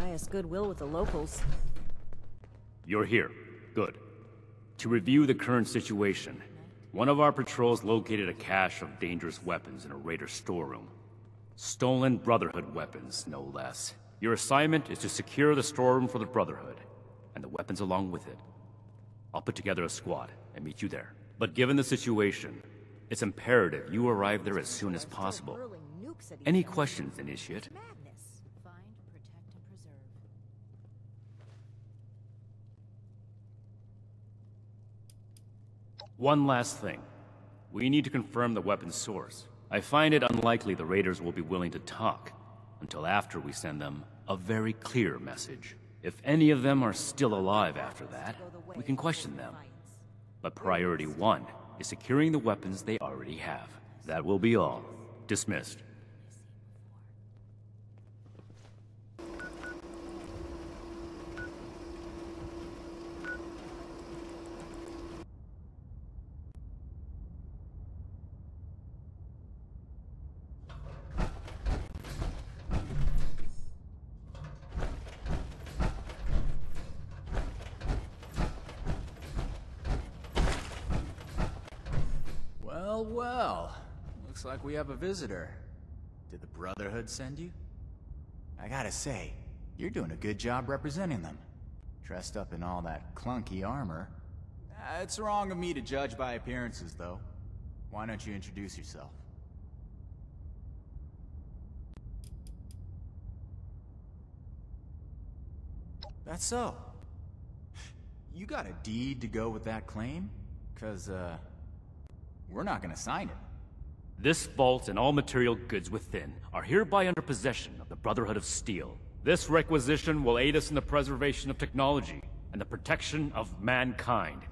highest goodwill with the locals. You're here. Good. To review the current situation, one of our patrols located a cache of dangerous weapons in a raider storeroom. Stolen Brotherhood weapons, no less. Your assignment is to secure the storeroom for the Brotherhood, and the weapons along with it. I'll put together a squad and meet you there. But given the situation, it's imperative you arrive there as soon as possible. Any questions, Initiate? Find, protect, and preserve. One last thing. We need to confirm the weapon's source. I find it unlikely the raiders will be willing to talk until after we send them a very clear message. If any of them are still alive after that, we can question them. But priority one is securing the weapons they already have. That will be all. Dismissed. Well, looks like we have a visitor. Did the Brotherhood send you? I gotta say, you're doing a good job representing them. Dressed up in all that clunky armor. It's wrong of me to judge by appearances, though. Why don't you introduce yourself? That's so. You got a deed to go with that claim? 'Cause, we're not gonna sign it. This vault and all material goods within are hereby under possession of the Brotherhood of Steel. This requisition will aid us in the preservation of technology and the protection of mankind.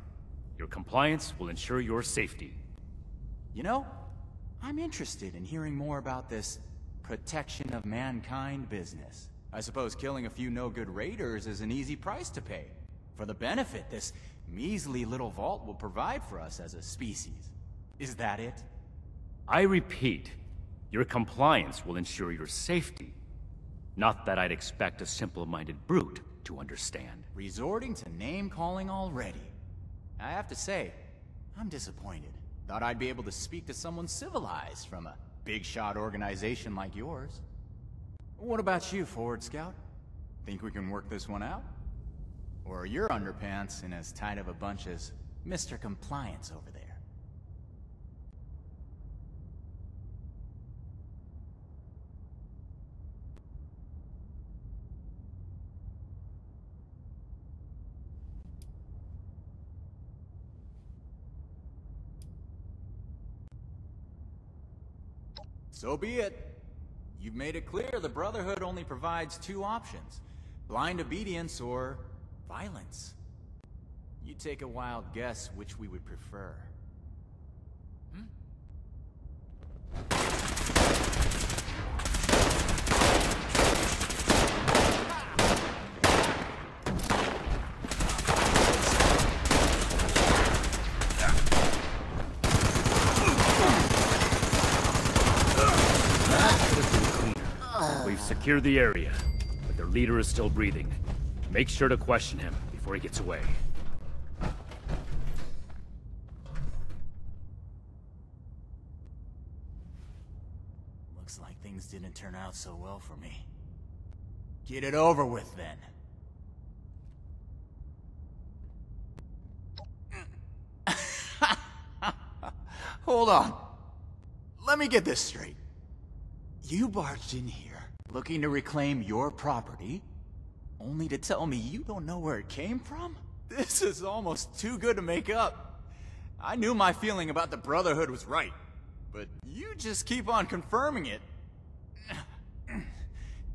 Your compliance will ensure your safety. You know, I'm interested in hearing more about this protection of mankind business. I suppose killing a few no-good raiders is an easy price to pay for the benefit this measly little vault will provide for us as a species. Is that it? I repeat, your compliance will ensure your safety. Not that I'd expect a simple-minded brute to understand. Resorting to name-calling already. I have to say, I'm disappointed. Thought I'd be able to speak to someone civilized from a big-shot organization like yours. What about you, Forward Scout? Think we can work this one out? Or are your underpants in as tight of a bunch as Mr. Compliance over there? So be it. You've made it clear the Brotherhood only provides two options: blind obedience or violence. You take a wild guess which we would prefer. We've secured the area, but their leader is still breathing. Make sure to question him before he gets away. Looks like things didn't turn out so well for me. Get it over with, then. Hold on. Let me get this straight. You barged in here, looking to reclaim your property, only to tell me you don't know where it came from? This is almost too good to make up. I knew my feeling about the Brotherhood was right, but you just keep on confirming it.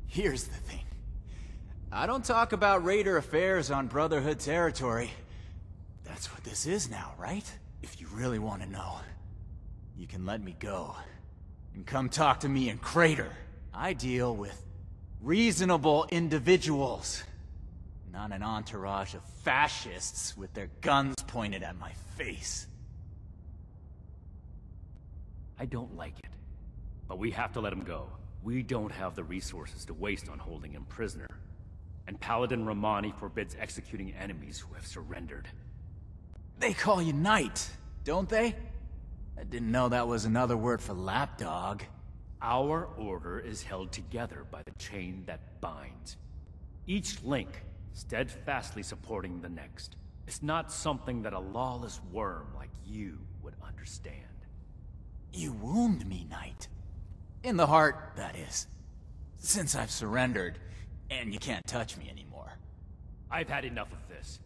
Here's the thing. I don't talk about raider affairs on Brotherhood territory. That's what this is now, right? If you really want to know, you can let me go. And come talk to me in Crater. I deal with reasonable individuals, not an entourage of fascists with their guns pointed at my face. I don't like it, but we have to let him go. We don't have the resources to waste on holding him prisoner. and Paladin Romani forbids executing enemies who have surrendered. They call you Knight, don't they? I didn't know that was another word for lapdog. Our order is held together by the chain that binds. Each link steadfastly supporting the next. It's not something that a lawless worm like you would understand. You wound me, Knight. In the heart, that is. Since I've surrendered, and you can't touch me anymore. I've had enough of this.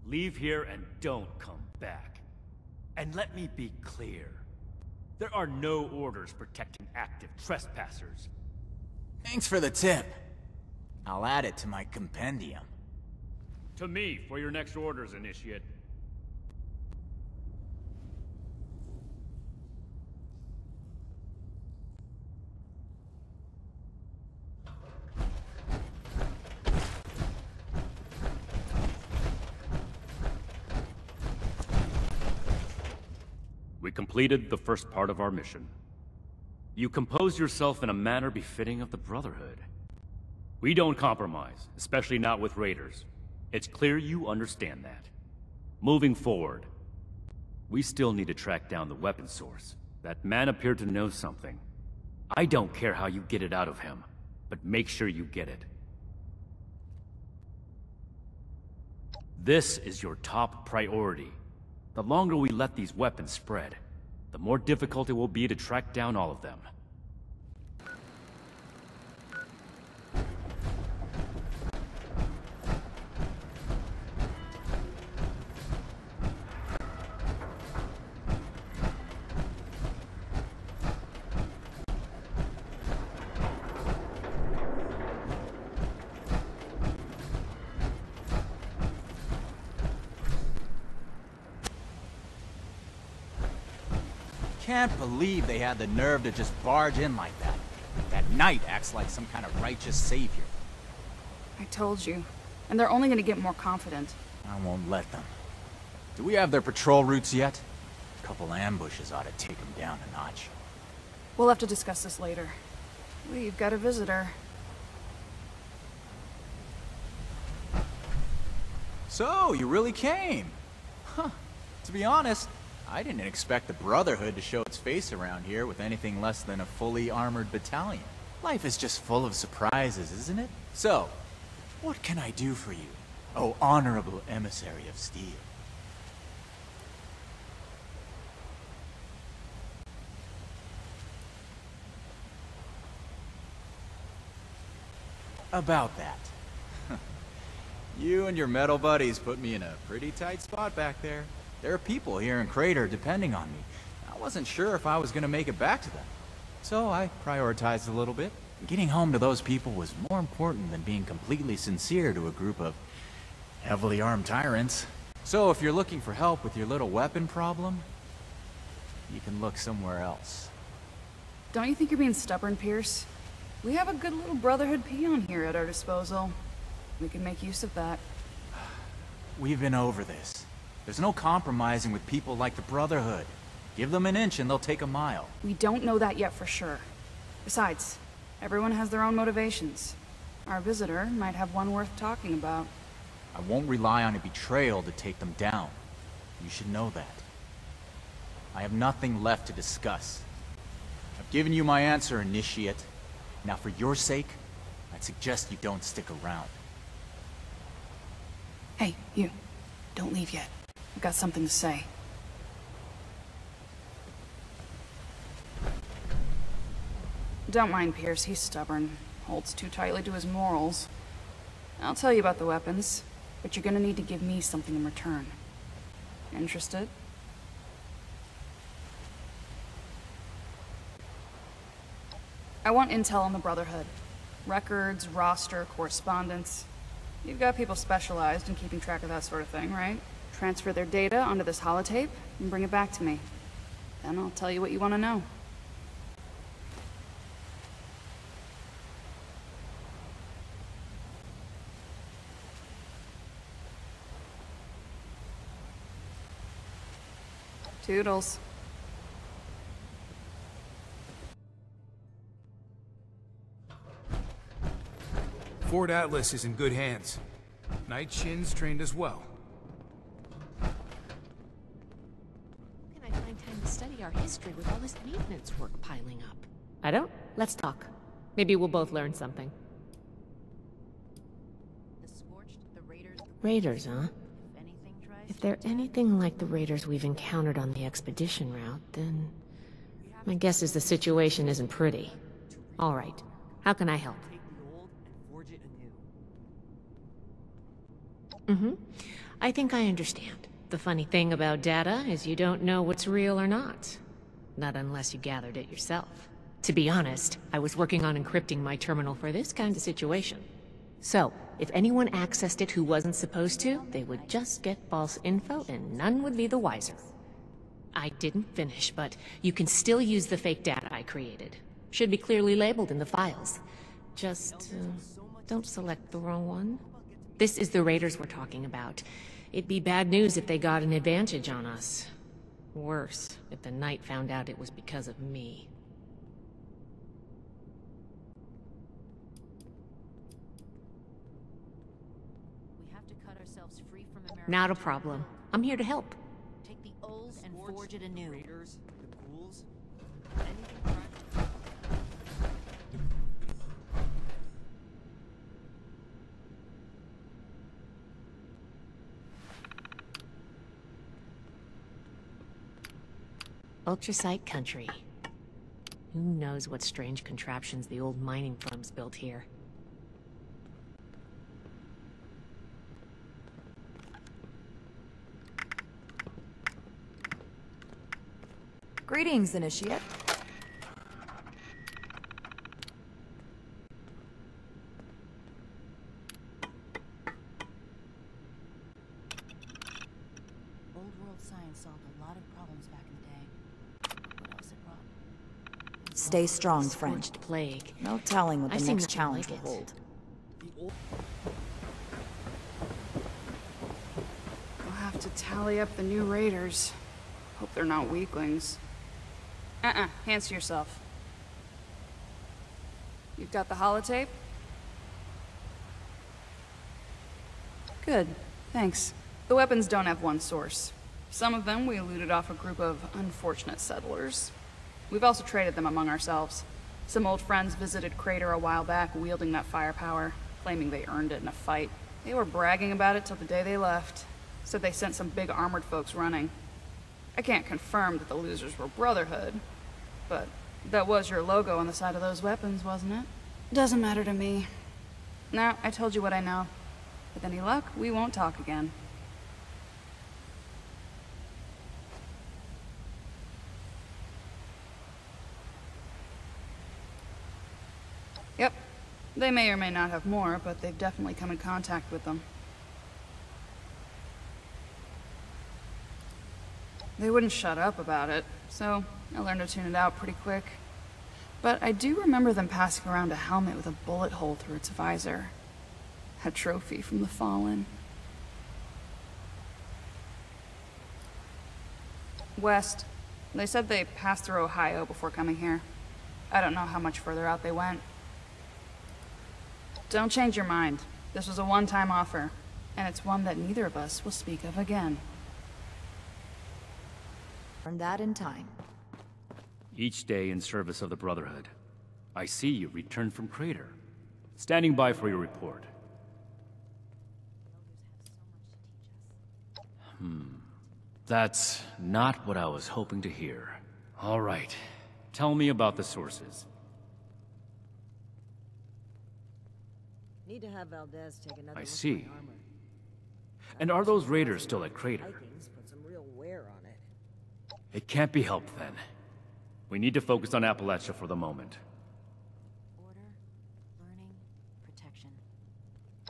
Leave here and don't come back. And let me be clear. There are no orders protecting active trespassers. Thanks for the tip. I'll add it to my compendium. To me for your next orders, Initiate. We completed the first part of our mission. You composed yourself in a manner befitting of the Brotherhood. We don't compromise, especially not with raiders. It's clear you understand that. Moving forward, we still need to track down the weapon source. That man appeared to know something. I don't care how you get it out of him, but make sure you get it. This is your top priority. The longer we let these weapons spread, the more difficult it will be to track down all of them. Can't believe they had the nerve to just barge in like that. That Knight acts like some kind of righteous savior. I told you. And they're only gonna get more confident. I won't let them. Do we have their patrol routes yet? A couple ambushes ought to take them down a notch. We'll have to discuss this later. We've got a visitor. So, you really came? Huh. To be honest, I didn't expect the Brotherhood to show its face around here with anything less than a fully armored battalion. Life is just full of surprises, isn't it? So, what can I do for you, oh honorable emissary of steel? About that. You and your metal buddies put me in a pretty tight spot back there. There are people here in Crater depending on me. I wasn't sure if I was going to make it back to them. So I prioritized a little bit. Getting home to those people was more important than being completely sincere to a group of heavily armed tyrants. So if you're looking for help with your little weapon problem, you can look somewhere else. Don't you think you're being stubborn, Pierce? We have a good little Brotherhood peon here at our disposal. We can make use of that. We've been over this. There's no compromising with people like the Brotherhood. Give them an inch and they'll take a mile. We don't know that yet for sure. Besides, everyone has their own motivations. Our visitor might have one worth talking about. I won't rely on a betrayal to take them down. You should know that. I have nothing left to discuss. I've given you my answer, Initiate. Now for your sake, I'd suggest you don't stick around. Hey, you. Don't leave yet. I've got something to say. Don't mind Pierce, he's stubborn. Holds too tightly to his morals. I'll tell you about the weapons, but you're gonna need to give me something in return. Interested? I want intel on the Brotherhood. Records, roster, correspondence. You've got people specialized in keeping track of that sort of thing, right? Transfer their data onto this holotape and bring it back to me. Then I'll tell you what you want to know. Toodles. Fort Atlas is in good hands. Knight Shin's trained us well. Can I find time to study our history with all this maintenance work piling up? I don't. Let's talk. Maybe we'll both learn something. The Scorched, the Raiders... Raiders, huh? If anything tries If they're anything like the raiders we've encountered on the expedition route, then... my guess is the situation isn't pretty. All right. How can I help? Take the old and forge it anew. Mm-hmm. I think I understand. The funny thing about data is you don't know what's real or not. Not unless you gathered it yourself. To be honest, I was working on encrypting my terminal for this kind of situation. So, if anyone accessed it who wasn't supposed to, they would just get false info and none would be the wiser. I didn't finish, but you can still use the fake data I created. Should be clearly labeled in the files. Just, don't select the wrong one. This is the raiders we're talking about. It'd be bad news if they got an advantage on us. Worse, if the Knight found out it was because of me. We have to cut ourselves free from America. Not a problem. I'm here to help. Take the old and forge it anew. Raiders, the ghouls, anything practical. Ultrasite country. Who knows what strange contraptions the old mining firms built here. Greetings, Initiate. Old world science solved a lot of problems back in the day. What else it brought? Stay strong, friend. Scorched plague. No telling what I've the seen next nothing challenge like will it. hold. We'll have to tally up the new raiders. Hope they're not weaklings. Hands to yourself. You've got the holotape? Good, thanks. The weapons don't have one source. Some of them we looted off a group of unfortunate settlers. We've also traded them among ourselves. Some old friends visited Crater a while back wielding that firepower, claiming they earned it in a fight. They were bragging about it till the day they left. Said they sent some big armored folks running. I can't confirm that the losers were Brotherhood, but that was your logo on the side of those weapons, wasn't it? Doesn't matter to me. Now, I told you what I know. With any luck, we won't talk again. Yep. They may or may not have more, but they've definitely come in contact with them. They wouldn't shut up about it, so I learned to tune it out pretty quick. But I do remember them passing around a helmet with a bullet hole through its visor. A trophy from the Fallen. West. They said they passed through Ohio before coming here. I don't know how much further out they went. Don't change your mind. This was a one-time offer, and it's one that neither of us will speak of again. Learn that in time. Each day in service of the Brotherhood. I see you returned from Crater. Standing by for your report. That's not what I was hoping to hear. All right. Tell me about the sources. Need to have Valdez take another I look see. at my armor. And are those raiders still at Crater? Vikings put some real wear on it. It can't be helped then. We need to focus on Appalachia for the moment. Order, learning, protection.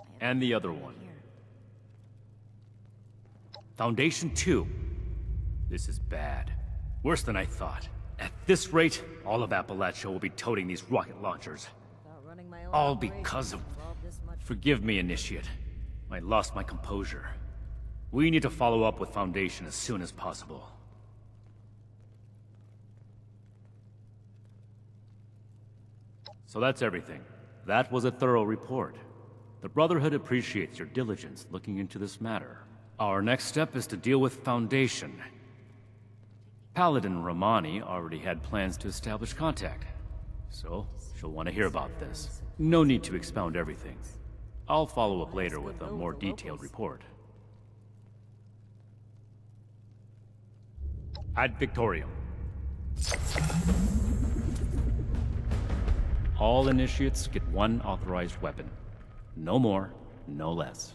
I have And the other one. here. Foundation 2. This is bad. Worse than I thought. At this rate, all of Appalachia will be toting these rocket launchers. Without running my own All operation because of... involved this much. Forgive me, Initiate. I lost my composure. We need to follow up with Foundation as soon as possible. So that's everything. That was a thorough report. The Brotherhood appreciates your diligence looking into this matter. Our next step is to deal with Foundation. Paladin Romani already had plans to establish contact, so she'll want to hear about this. No need to expound everything. I'll follow up later with a more detailed report. Ad Victorium. All initiates get one authorized weapon. No more, no less.